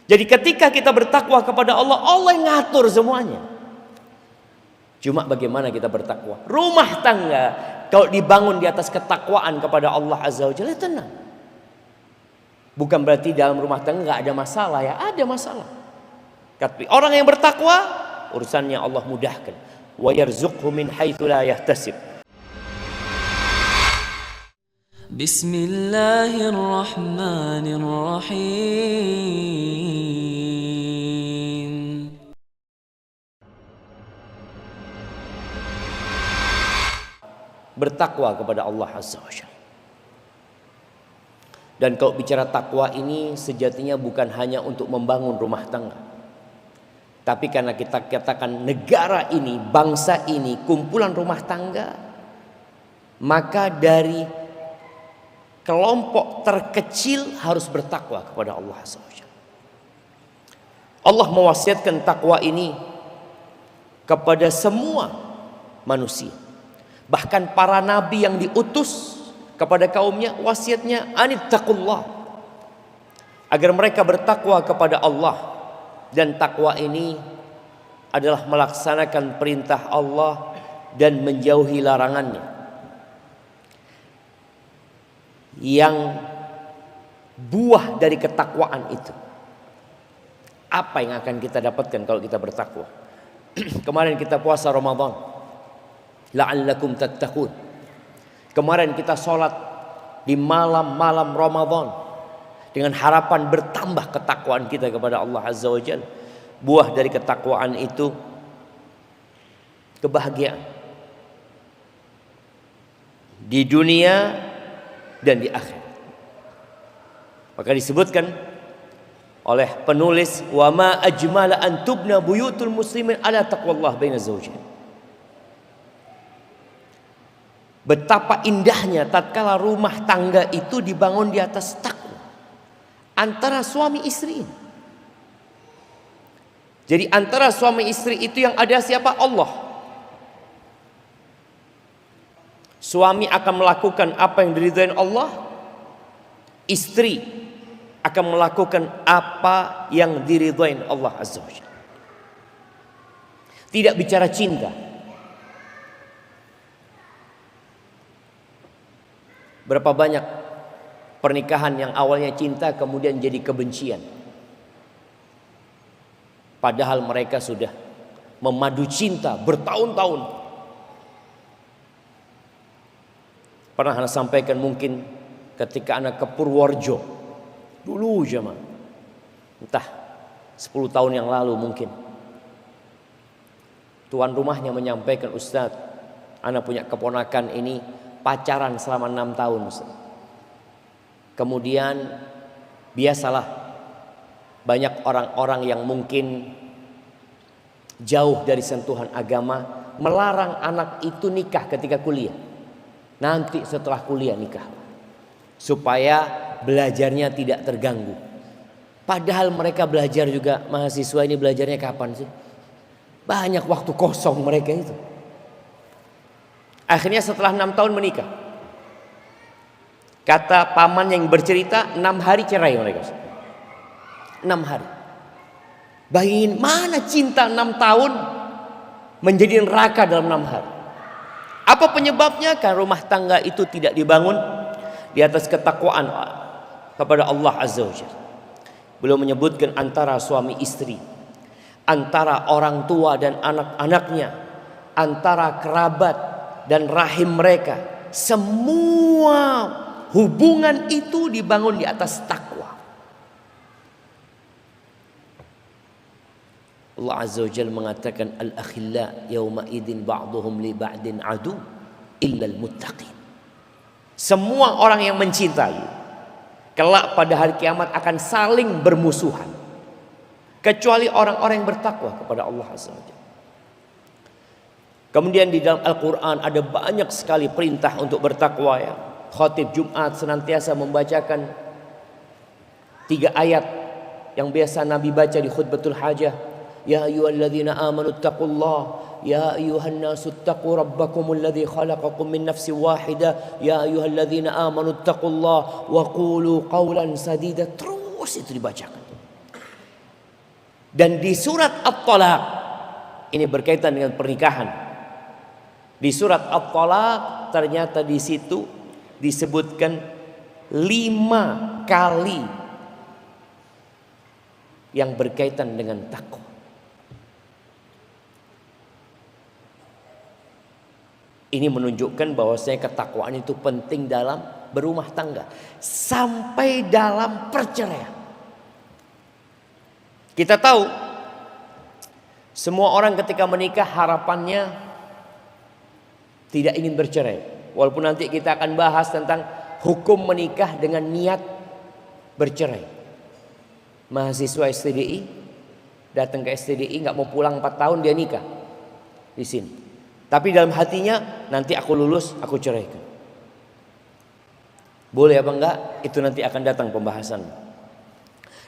Jadi ketika kita bertakwa kepada Allah, Allah yang ngatur semuanya. Cuma bagaimana kita bertakwa? Rumah tangga kalau dibangun di atas ketakwaan kepada Allah Azza wa Jalla, tenang. Bukan berarti dalam rumah tangga nggak ada masalah, ya ada masalah. Tapi orang yang bertakwa, urusannya Allah mudahkan. Wa yarzuqhu min haitsu la yahtasib. Bismillahirrahmanirrahim. Bertakwa kepada Allah Azza wa Jalla. Dan kalau bicara takwa ini sejatinya bukan hanya untuk membangun rumah tangga. Tapi karena kita katakan negara ini, bangsa ini, kumpulan rumah tangga, maka dari kelompok terkecil harus bertakwa kepada Allah Azza wa Jalla. Allah mewasiatkan takwa ini kepada semua manusia. Bahkan para nabi yang diutus kepada kaumnya, wasiatnya anittaqullah, agar mereka bertakwa kepada Allah. Dan takwa ini adalah melaksanakan perintah Allah dan menjauhi larangannya. Yang buah dari ketakwaan itu, apa yang akan kita dapatkan kalau kita bertakwa? Kemarin kita puasa Ramadan, la'allakum tattaqun. Kemarin kita sholat di malam-malam Ramadan dengan harapan bertambah ketakwaan kita kepada Allah Azza wa Jalla. Buah dari ketakwaan itu kebahagiaan di dunia dan di akhirat. Maka disebutkan oleh penulis, wa ma ajmala an tubna buyutul muslimin ala taqwallah baina zawjain. Betapa indahnya tatkala rumah tangga itu dibangun di atas takwa antara suami istri. Jadi antara suami istri itu yang ada siapa? Allah. Suami akan melakukan apa yang diridhai Allah, istri akan melakukan apa yang diridhai Allah Azza wa Jalla. Tidak bicara cinta. Berapa banyak pernikahan yang awalnya cinta kemudian jadi kebencian. Padahal mereka sudah memadu cinta bertahun-tahun. Pernah Anda sampaikan mungkin ketika Anda ke Purworejo. Dulu zaman. Entah 10 tahun yang lalu mungkin. Tuan rumahnya menyampaikan, Ustadz, Anda punya keponakan ini pacaran selama 6 tahun. Kemudian biasalah banyak orang-orang yang mungkin jauh dari sentuhan agama melarang anak itu nikah ketika kuliah. Nanti setelah kuliah nikah, supaya belajarnya tidak terganggu. Padahal mereka belajar juga, mahasiswa ini belajarnya kapan sih? Banyak waktu kosong mereka itu. Akhirnya setelah 6 tahun menikah. Kata paman yang bercerita, 6 hari cerai mereka. 6 hari. Bayangin mana cinta 6 tahun menjadi neraka dalam 6 hari. Apa penyebabnya? Karena rumah tangga itu tidak dibangun di atas ketakwaan kepada Allah Azza wa Jalla. Beliau menyebutkan antara suami istri, antara orang tua dan anak-anaknya, antara kerabat dan rahim mereka, semua hubungan itu dibangun di atas takwa. Allah Azza wa Jalla mengatakan, al-akhilla yawma idin ba'duhum li ba'din adu illa al-muttaqin. Semua orang yang mencintai kelak pada hari kiamat akan saling bermusuhan, kecuali orang-orang yang bertakwa kepada Allah Azza wa Jalla. Kemudian di dalam Al-Quran ada banyak sekali perintah untuk bertakwa, ya. Khatib Jumat senantiasa membacakan 3 ayat yang biasa Nabi baca di khutbatul hajah. Ya ayyuhalladzina amanu taqullah, ya ayyuhan nasu taqu rabbakumul ladzi khalaqakum min nafsin wahidah, ya ayyuhalladzina amanu taqullah wa qulu qawlan sadida. Terus itu dibacakan. Dan di surat At-Talaq, ini berkaitan dengan pernikahan. Di surat At-Talaq ternyata di situ disebutkan 5 kali yang berkaitan dengan takwa. Ini menunjukkan bahwasanya ketakwaan itu penting dalam berumah tangga sampai dalam perceraian. Kita tahu semua orang ketika menikah harapannya tidak ingin bercerai. Walaupun nanti kita akan bahas tentang hukum menikah dengan niat bercerai. Mahasiswa STDI datang ke STDI nggak mau pulang 4 tahun, dia nikah di sini. Tapi dalam hatinya, nanti aku lulus, aku ceraikan. Boleh apa enggak? Itu nanti akan datang pembahasan.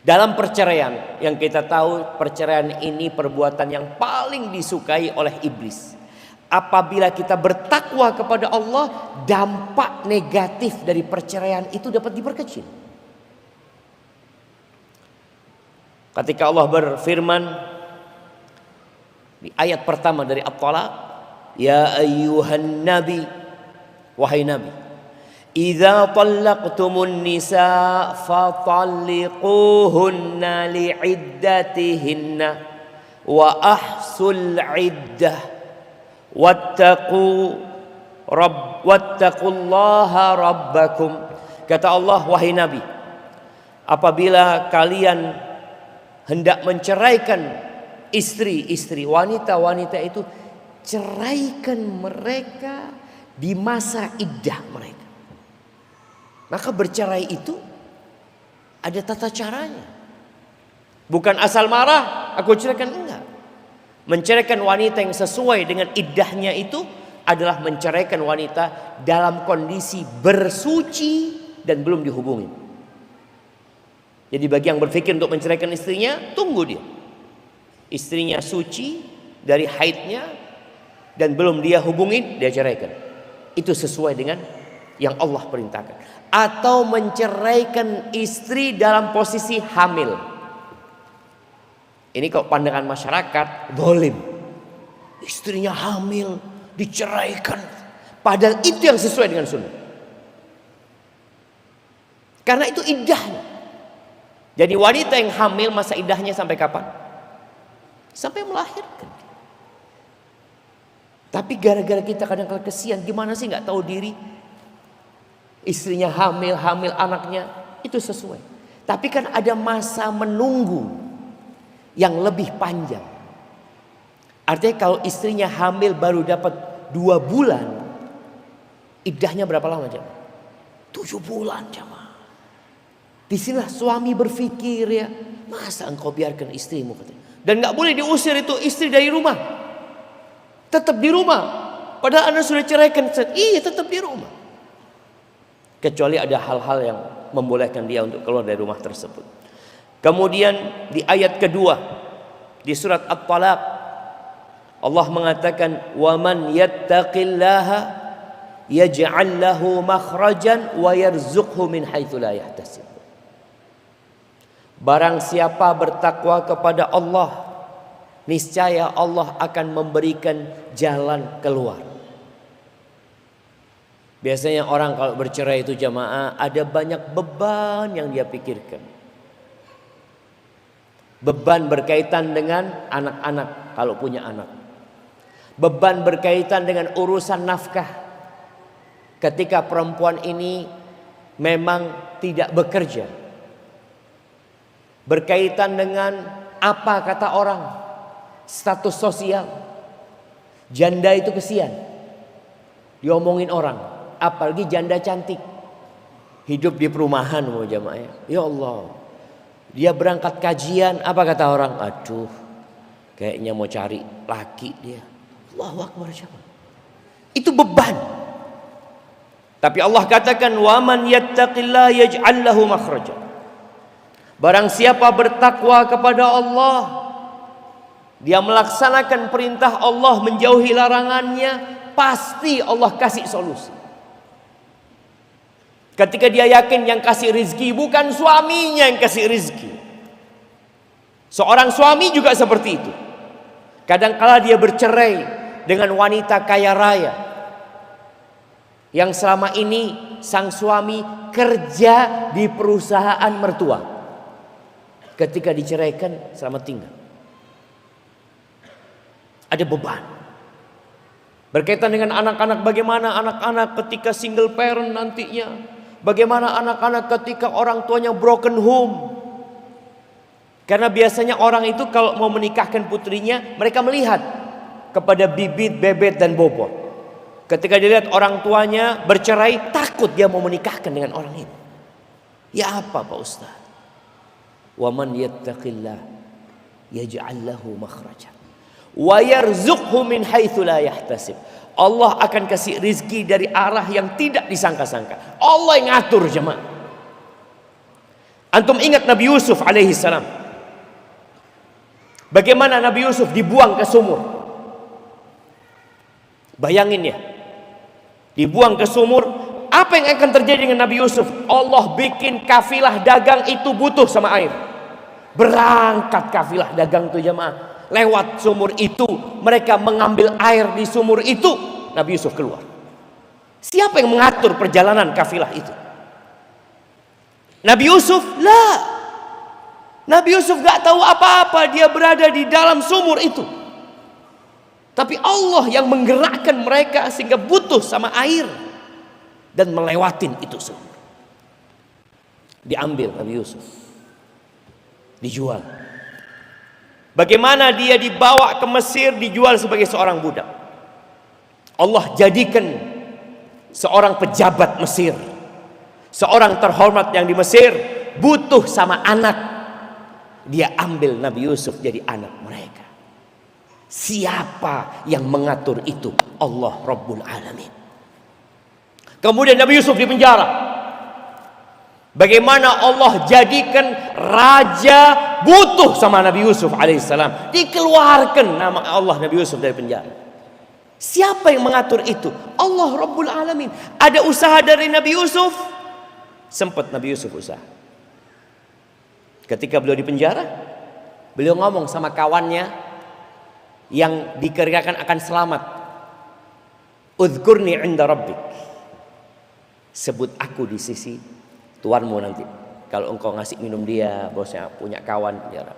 Dalam perceraian, yang kita tahu perceraian ini perbuatan yang paling disukai oleh iblis. Apabila kita bertakwa kepada Allah, dampak negatif dari perceraian itu dapat diperkecil. Ketika Allah berfirman di ayat pertama dari At-Talaq, ya ayyuhan nabi, wahai nabi, idza talaqtumun nisa fatalliquhunna li'iddatihinna wa ahsul iddah wattaqullaha rabbakum. Kata Allah, wahai nabi, apabila kalian hendak menceraikan istri-istri, wanita-wanita itu, ceraikan mereka di masa iddah mereka. Maka bercerai itu ada tata caranya. Bukan asal marah, aku ceraikan, enggak. Menceraikan wanita yang sesuai dengan iddahnya itu adalah menceraikan wanita dalam kondisi bersuci dan belum dihubungi. Jadi bagi yang berpikir untuk menceraikan istrinya, tunggu dia. Istrinya suci dari haidnya dan belum dia hubungin, dia ceraikan. Itu sesuai dengan yang Allah perintahkan. Atau menceraikan istri dalam posisi hamil. Ini kalau pandangan masyarakat zalim. Istrinya hamil diceraikan. Padahal itu yang sesuai dengan sunnah. Karena itu iddahnya. Jadi wanita yang hamil masa iddahnya sampai kapan? Sampai melahirkan. Tapi gara-gara kita kadang-kadang kesian, gimana sih nggak tahu diri, istrinya hamil anaknya, itu sesuai. Tapi kan ada masa menunggu yang lebih panjang. Artinya kalau istrinya hamil baru dapat 2 bulan, iddahnya berapa lama jemaah? 7 bulan jemaah. Disinilah suami berpikir, ya, masa engkau biarkan istrimu, katanya. Dan nggak boleh diusir itu istri dari rumah. Tetap di rumah. Padahal Anda sudah ceraikan. Iya, tetap di rumah. Kecuali ada hal-hal yang membolehkan dia untuk keluar dari rumah tersebut. Kemudian di ayat kedua di surat At-Talaq, Allah mengatakan, "Wa man yattaqillaha yaj'al lahu makhrajan wa yarzuqhu min haitsu la yahtasib." Barang siapa bertakwa kepada Allah, niscaya Allah akan memberikan jalan keluar. Biasanya orang kalau bercerai itu jamaah, ada banyak beban yang dia pikirkan. Beban berkaitan dengan anak-anak kalau punya anak. Beban berkaitan dengan urusan nafkah. Ketika perempuan ini memang tidak bekerja. Berkaitan dengan apa kata orang, status sosial. Janda itu kesian diomongin orang, apalagi janda cantik, hidup di perumahan, mau jamaah. Ya Allah, dia berangkat kajian, apa kata orang? Aduh, kayaknya mau cari laki dia. Allahu Akbar. Itu beban. Tapi Allah katakan, wa man yattaqillaha yaj'al lahu makhraja. Barang siapa bertakwa kepada Allah, dia melaksanakan perintah Allah, menjauhi larangannya, pasti Allah kasih solusi. Ketika dia yakin yang kasih rizki bukan suaminya yang kasih rizki, Seorang suami juga seperti itu. Kadangkala dia bercerai dengan wanita kaya raya yang selama ini sang suami kerja di perusahaan mertua. Ketika diceraikan, selamat tinggal. Ada beban. Berkaitan dengan anak-anak, bagaimana anak-anak ketika single parent nantinya, bagaimana anak-anak ketika orang tuanya broken home. Karena biasanya orang itu kalau mau menikahkan putrinya, mereka melihat kepada bibit, bebet, dan bobot. Ketika dilihat orang tuanya bercerai, takut dia mau menikahkan dengan orang ini. Ya apa Pak Ustaz? Wa man yattaqillah yaj'al lahu makhrajan wa yarzuqhu min haitsu la yahtasib. Allah akan kasih rizki dari arah yang tidak disangka-sangka. Allah yang ngatur jemaah. Antum ingat Nabi Yusuf alaihi salam. Bagaimana Nabi Yusuf dibuang ke sumur? Bayangin ya. Dibuang ke sumur, apa yang akan terjadi dengan Nabi Yusuf? Allah bikin kafilah dagang itu butuh sama air. Berangkat kafilah dagang itu jemaah. Lewat sumur itu, mereka mengambil air di sumur itu, Nabi Yusuf keluar. Siapa yang mengatur perjalanan kafilah itu? Nabi Yusuf? Lah. Nabi Yusuf gak tahu apa-apa, dia berada di dalam sumur itu. Tapi Allah yang menggerakkan mereka sehingga butuh sama air dan melewatin itu sumur. Diambil Nabi Yusuf, dijual. Bagaimana dia dibawa ke Mesir, dijual sebagai seorang budak. Allah jadikan seorang pejabat Mesir, seorang terhormat yang di Mesir, butuh sama anak. Dia ambil Nabi Yusuf jadi anak mereka. Siapa yang mengatur itu? Allah Rabbul Alamin. Kemudian Nabi Yusuf dipenjara. Bagaimana Allah jadikan raja butuh sama Nabi Yusuf alaihissalam. Dikeluarkan nama Allah Nabi Yusuf dari penjara. Siapa yang mengatur itu? Allah Rabbul Alamin. Ada usaha dari Nabi Yusuf? Sempat Nabi Yusuf usaha. Ketika beliau di penjara, beliau ngomong sama kawannya yang dikirakan akan selamat. Udhkurni inda rabbik. Sebut aku di sisi Tuanmu nanti. Kalau engkau ngasih minum dia, bosnya punya kawan penjara.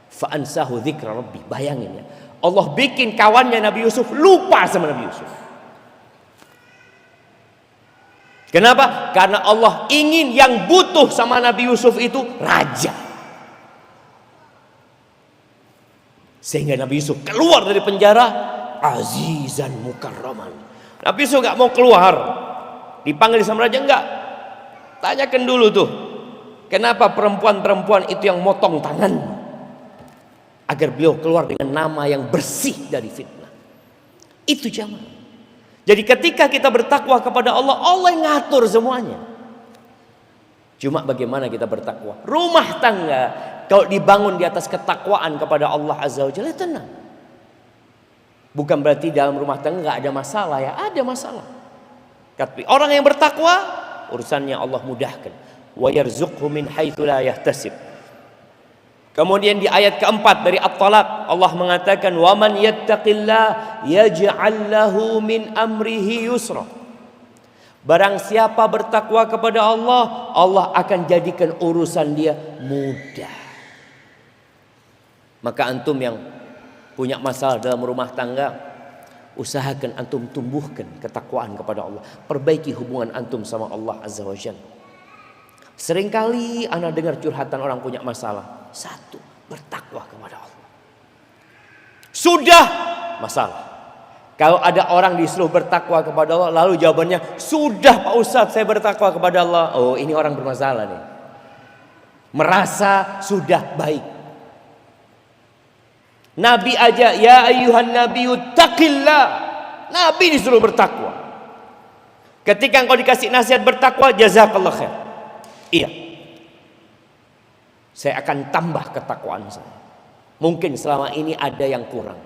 Fa'ansahu dzikra rabbi. Bayangin ya. Allah bikin kawannya Nabi Yusuf lupa sama Nabi Yusuf. Kenapa? Karena Allah ingin yang butuh sama Nabi Yusuf itu raja. Sehingga Nabi Yusuf keluar dari penjara azizan mukarraman. Nabi Yusuf gak mau keluar. Dipanggil sama raja enggak. Tanyakan dulu tuh, kenapa perempuan-perempuan itu yang motong tangan? Agar beliau keluar dengan nama yang bersih dari fitnah. Itu jamaah. Jadi ketika kita bertakwa kepada Allah, Allah yang ngatur semuanya. Cuma bagaimana kita bertakwa? Rumah tangga kalau dibangun di atas ketakwaan kepada Allah Azza wa Jalla, tenang. Bukan berarti dalam rumah tangga nggak ada masalah ya, ada masalah. Tapi orang yang bertakwa, urusannya Allah mudahkan. Wa yarzuqhu min haitsu la yahtasib. Kemudian di ayat keempat dari At-Talaq, Allah mengatakan wa man yattaqillah yaj'al lahu min amrihi yusra. Barang siapa bertakwa kepada Allah, Allah akan jadikan urusan dia mudah. Maka antum yang punya masalah dalam rumah tangga, usahakan antum tumbuhkan ketakwaan kepada Allah. Perbaiki hubungan antum sama Allah Azza wa Jalla. Seringkali ana dengar curhatan orang punya masalah. Satu, bertakwa kepada Allah. Sudah masalah. Kalau ada orang disuruh bertakwa kepada Allah, lalu jawabannya, sudah Pak Ustadz saya bertakwa kepada Allah. Oh, ini orang bermasalah nih. Merasa sudah baik. Nabi aja, ya ayyuhan nabiyyu taqillah. Nabi disuruh bertakwa. Ketika engkau dikasih nasihat bertakwa, jazakallah khair. Iya. Saya akan tambah ketakwaan saya. Mungkin selama ini ada yang kurang.